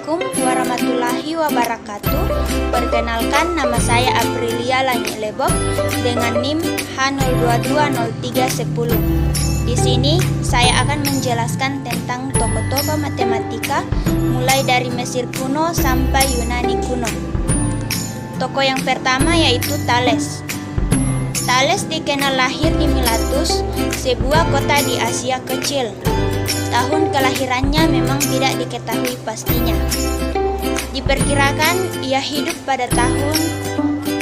Assalamualaikum warahmatullahi wabarakatuh. Perkenalkan, nama saya Aprilia Langit Lebok dengan NIM H0220310. Di sini saya akan menjelaskan tentang tokoh-tokoh matematika mulai dari Mesir kuno sampai Yunani kuno. Tokoh yang pertama yaitu Thales. Thales dikenal lahir di Miletus, sebuah kota di Asia Kecil. Tahun kelahirannya memang tidak diketahui pastinya. Diperkirakan ia hidup pada tahun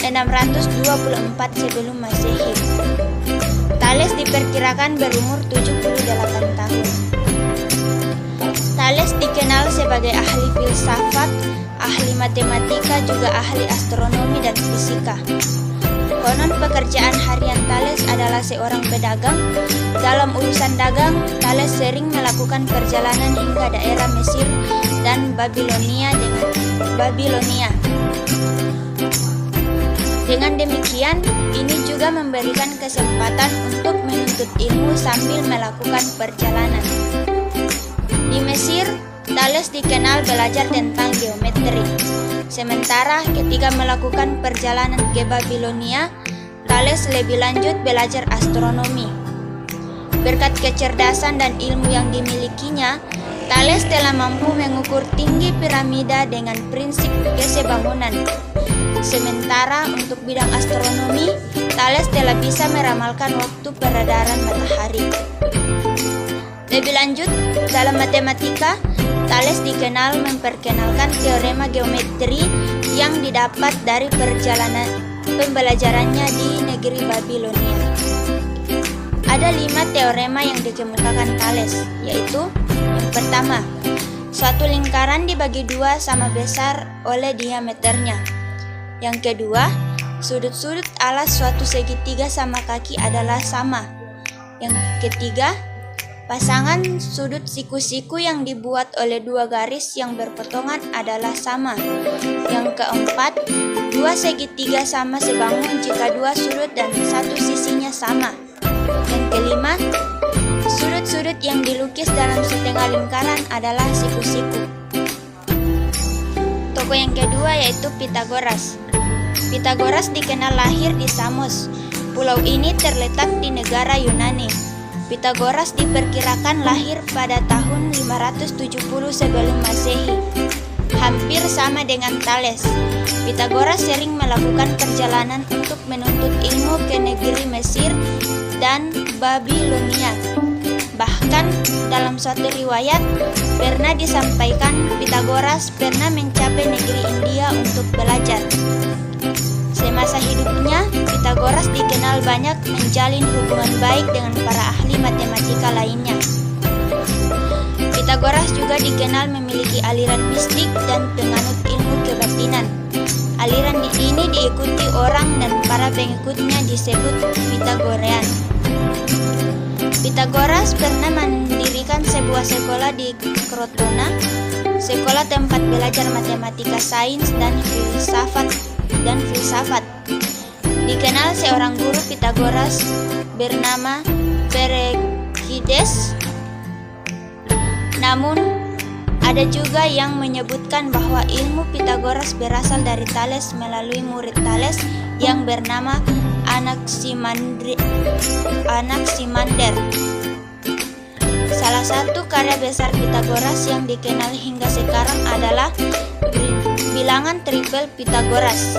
624 sebelum Masehi. Thales diperkirakan berumur 78 tahun. Thales dikenal sebagai ahli filsafat, ahli matematika, juga ahli astronomi dan fisika. Konon pekerjaan harian Thales adalah seorang pedagang. Dalam urusan dagang, Thales sering melakukan perjalanan hingga daerah Mesir dan Babilonia. Dengan demikian, ini juga memberikan kesempatan untuk menuntut ilmu sambil melakukan perjalanan. Di Mesir, Thales dikenal belajar tentang geometri. Sementara ketika melakukan perjalanan ke Babilonia, Thales lebih lanjut belajar astronomi. Berkat kecerdasan dan ilmu yang dimilikinya, Thales telah mampu mengukur tinggi piramida dengan prinsip kesebangunan. Sementara untuk bidang astronomi, Thales telah bisa meramalkan waktu peredaran matahari. Lebih lanjut, dalam matematika, Thales dikenal memperkenalkan teorema geometri yang didapat dari perjalanan pembelajarannya di negeri Babilonia. Ada 5 teorema yang dikemukakan Thales, yaitu yang pertama, suatu lingkaran dibagi 2 sama besar oleh diameternya. Yang kedua, sudut-sudut alas suatu segitiga sama kaki adalah sama. Yang ketiga, pasangan sudut siku-siku yang dibuat oleh 2 garis yang berpotongan adalah sama. Yang keempat, 2 segitiga sama sebangun jika 2 sudut dan 1 sisinya sama. Yang kelima, sudut-sudut yang dilukis dalam setengah lingkaran adalah siku-siku. Tokoh yang kedua yaitu Pythagoras. Pythagoras dikenal lahir di Samos. Pulau ini terletak di negara Yunani. Pythagoras diperkirakan lahir pada tahun 570 sebelum Masehi. Hampir sama dengan Thales, Pythagoras sering melakukan perjalanan untuk menuntut ilmu ke negeri Mesir dan Babilonia. Bahkan dalam suatu riwayat pernah disampaikan Pythagoras pernah mencapai negeri India untuk belajar. Semasa hidupnya, Pythagoras dikenal banyak menjalin hubungan baik dengan para ahli matematika lainnya. Pythagoras juga dikenal memiliki aliran mistik dan penganut ilmu kebatinan. Aliran ini diikuti orang dan para pengikutnya disebut Pythagorean. Pythagoras pernah mendirikan sebuah sekolah di Crotona, sekolah tempat belajar matematika, sains, dan filsafat. Dikenal seorang guru Pythagoras bernama Perikles. Namun, ada juga yang menyebutkan bahwa ilmu Pythagoras berasal dari Thales melalui murid Thales yang bernama Anaximander. Salah satu karya besar Pythagoras yang dikenal hingga sekarang adalah bilangan triple Pythagoras.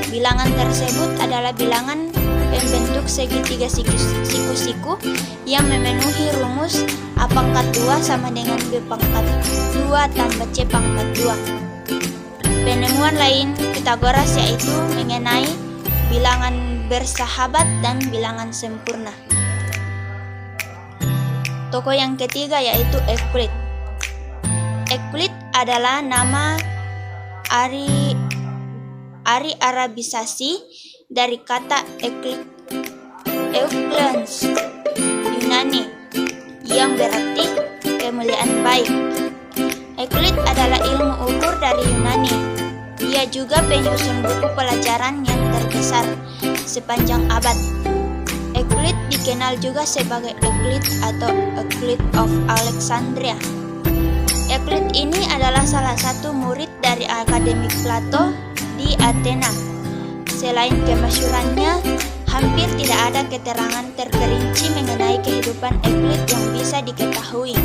Bilangan tersebut adalah bilangan pembentuk segitiga siku-siku yang memenuhi rumus A pangkat 2 sama dengan B pangkat 2 tambah C pangkat 2. Penemuan lain Pythagoras yaitu mengenai bilangan bersahabat dan bilangan sempurna. Tokoh yang ketiga yaitu Euclid. Euclid adalah nama Arabisasi dari kata Euclens Yunani yang berarti kemuliaan baik. Euclid adalah ilmu ukur dari Yunani. Dia juga penyusun buku pelajaran yang terbesar sepanjang abad. Euclid dikenal juga sebagai Euclid atau Euclid of Alexandria. Euclid ini adalah salah satu murid dari akademik Plato di Athena. Selain kemasyhurannya, hampir tidak ada keterangan terperinci mengenai kehidupan Euclid yang bisa diketahui.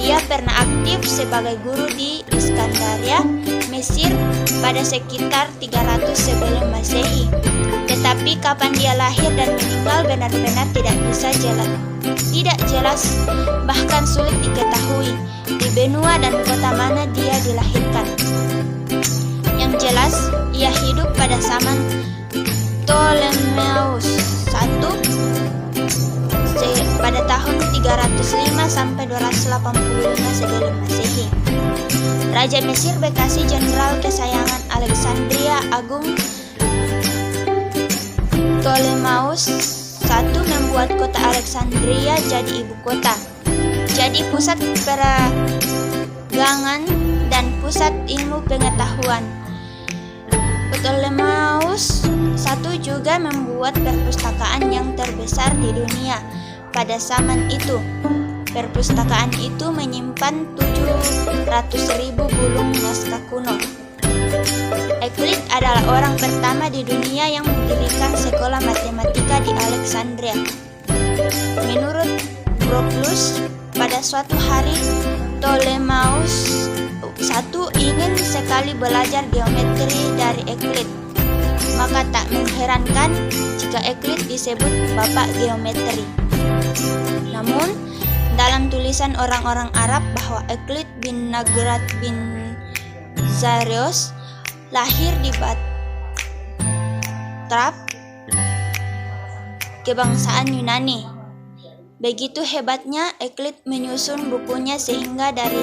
Dia pernah aktif sebagai guru di Iskandaria, Mesir pada sekitar 300 sebelum Masehi. Tetapi kapan dia lahir dan meninggal benar-benar tidak jelas, bahkan sulit diketahui di benua dan kota mana dia dilahirkan. Yang jelas, ia hidup pada zaman Ptolemeus I pada tahun 305 sampai 285 sebelum Masehi. Raja Mesir bekasi jenderal kesayangan Alexandria Agung Ptolemeus I membuat kota Alexandria jadi ibu kota, jadi pusat perdagangan dan pusat ilmu pengetahuan. Ptolemeus I juga membuat perpustakaan yang terbesar di dunia pada zaman itu. Perpustakaan itu menyimpan 700.000 bulung naskah kuno. Euclid adalah orang pertama di dunia yang mendirikan sekolah matematika di Alexandria. Menurut Proclus, pada suatu hari Ptolemeus I ingin sekali belajar geometri dari Euclid. Maka tak mengherankan jika Euclid disebut bapak geometri. Namun, dalam tulisan orang-orang Arab bahwa Euclid bin Nagrat bin Zarios lahir di Batrap, kebangsaan Yunani. Begitu hebatnya Euclid menyusun bukunya sehingga dari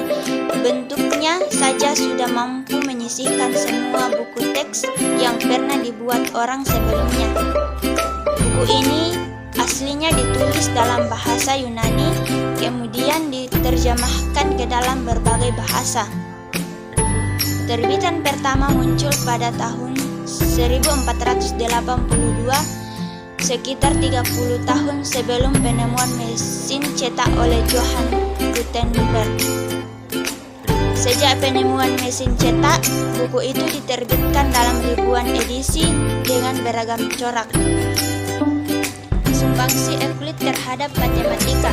bentuknya saja sudah mampu menyisihkan semua buku teks yang pernah dibuat orang sebelumnya. Buku ini aslinya ditulis dalam bahasa Yunani, kemudian diterjemahkan ke dalam berbagai bahasa. Terbitan pertama muncul pada tahun 1482, sekitar 30 tahun sebelum penemuan mesin cetak oleh Johann Gutenberg. Sejak penemuan mesin cetak, buku itu diterbitkan dalam ribuan edisi dengan beragam corak. Sumbangsi Euclid terhadap matematika.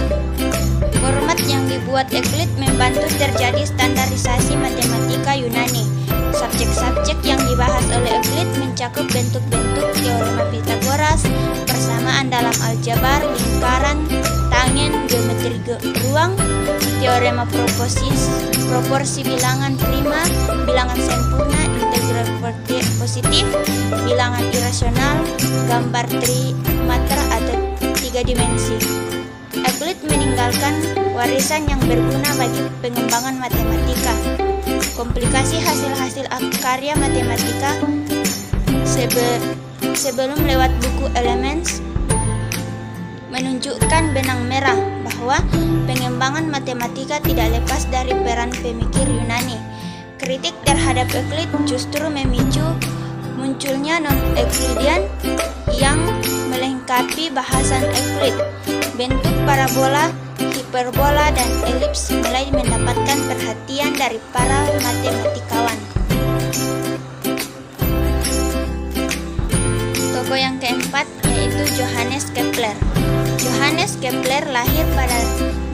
Format yang dibuat Euclid membantu terjadi standarisasi matematika Yunani. Subjek-subjek yang dibahas oleh Euclid mencakup bentuk-bentuk teorema Pythagoras, persamaan dalam aljabar, lingkaran, tangen, geometri ruang, teorema proporsi bilangan prima, bilangan sempurna, integral positif, bilangan irasional, gambar trimatra atau 3 dimensi. Euclid meninggalkan warisan yang berguna bagi pengembangan matematika. Komplikasi hasil-hasil karya matematika sebelum lewat buku Elements menunjukkan benang merah bahwa pengembangan matematika tidak lepas dari peran pemikir Yunani. Kritik terhadap Euclid justru memicu munculnya non-Euclidean yang melengkapi bahasan Euclid. Bentuk parabola, hiperbola, dan elips mulai mendapatkan perhatian dari para matematikawan. Tokoh yang keempat yaitu Johannes Kepler. Johannes Kepler lahir pada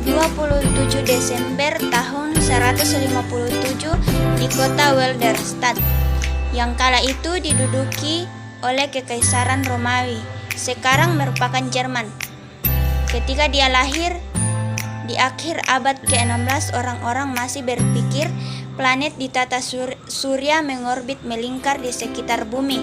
27 Desember tahun 157 di kota Wilderstadt, yang kala itu diduduki oleh Kekaisaran Romawi, sekarang merupakan Jerman. Ketika dia lahir, di akhir abad ke-16 orang-orang masih berpikir planet di tata surya mengorbit melingkar di sekitar bumi.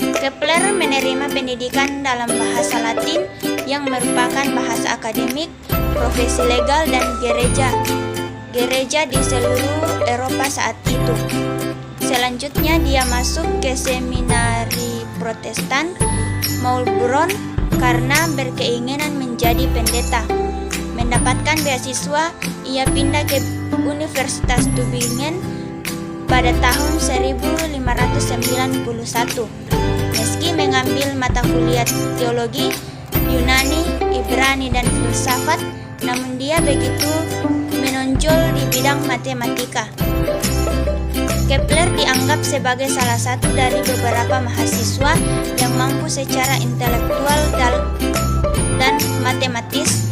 Kepler menerima pendidikan dalam bahasa Latin yang merupakan bahasa akademik, profesi legal, dan gereja di seluruh Eropa saat itu. Selanjutnya dia masuk ke seminari Protestan Maulbronn karena berkeinginan menjadi pendeta. Mendapatkan beasiswa, ia pindah ke Universitas Tübingen pada tahun 1591. Meski mengambil mata kuliah teologi, Yunani, Ibrani, dan filsafat, namun dia begitu menonjol di bidang matematika. Kepler dianggap sebagai salah satu dari beberapa mahasiswa yang mampu secara intelektual dan matematis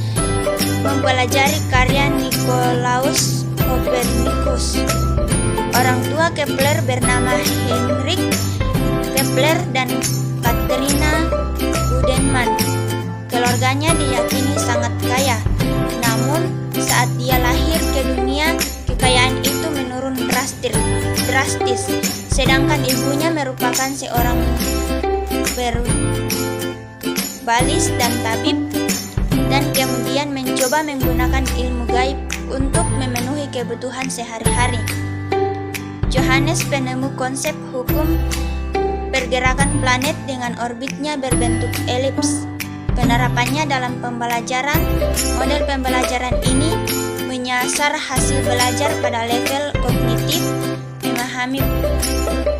mempelajari karya Nicolaus Copernicus. Orang tua Kepler bernama Heinrich Kepler dan Katrina Budenmann. Keluarganya diyakini sangat kaya, namun saat dia lahir ke dunia, kekayaan itu menurun drastis, sedangkan ibunya merupakan seorang balis dan tabib, dan kemudian mencoba menggunakan ilmu gaib untuk memenuhi kebutuhan sehari-hari. Johannes penemu konsep hukum pergerakan planet dengan orbitnya berbentuk elips. Penerapannya dalam pembelajaran, model pembelajaran ini menyasar hasil belajar pada level kognitif,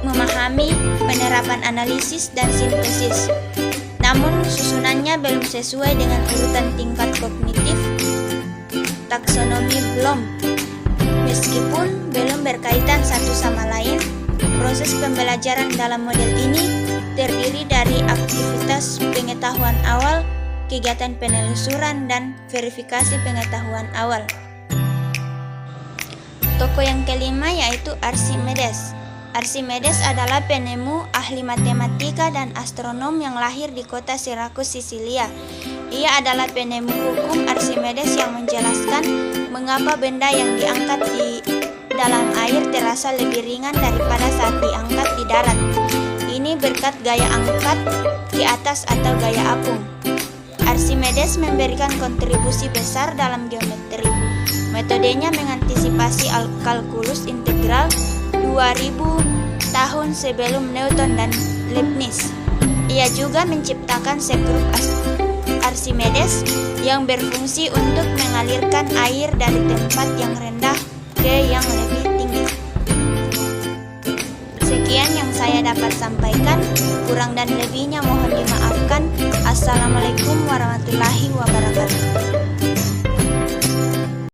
memahami penerapan analisis dan sintesis. Namun susunannya belum sesuai dengan urutan tingkat kognitif taksonomi Bloom. Meskipun belum berkaitan satu sama lain, proses pembelajaran dalam model ini terdiri dari aktivitas pengetahuan awal, kegiatan penelusuran, dan verifikasi pengetahuan awal. Tokoh yang kelima yaitu Archimedes. Archimedes adalah penemu, ahli matematika, dan astronom yang lahir di kota Sirakus, Sisilia. Ia adalah penemu hukum Archimedes yang menjelaskan mengapa benda yang diangkat di dalam air terasa lebih ringan daripada saat diangkat di darat. Ini berkat gaya angkat ke atas atau gaya apung. Archimedes memberikan kontribusi besar dalam geometri. Metodenya mengantisipasi kalkulus integral 2000 tahun sebelum Newton dan Leibniz. Ia juga menciptakan skrup Archimedes yang berfungsi untuk mengalirkan air dari tempat yang rendah ke yang lebih tinggi. Sekian yang saya dapat sampaikan, kurang dan lebihnya mohon dimaafkan. Assalamualaikum warahmatullahi wabarakatuh.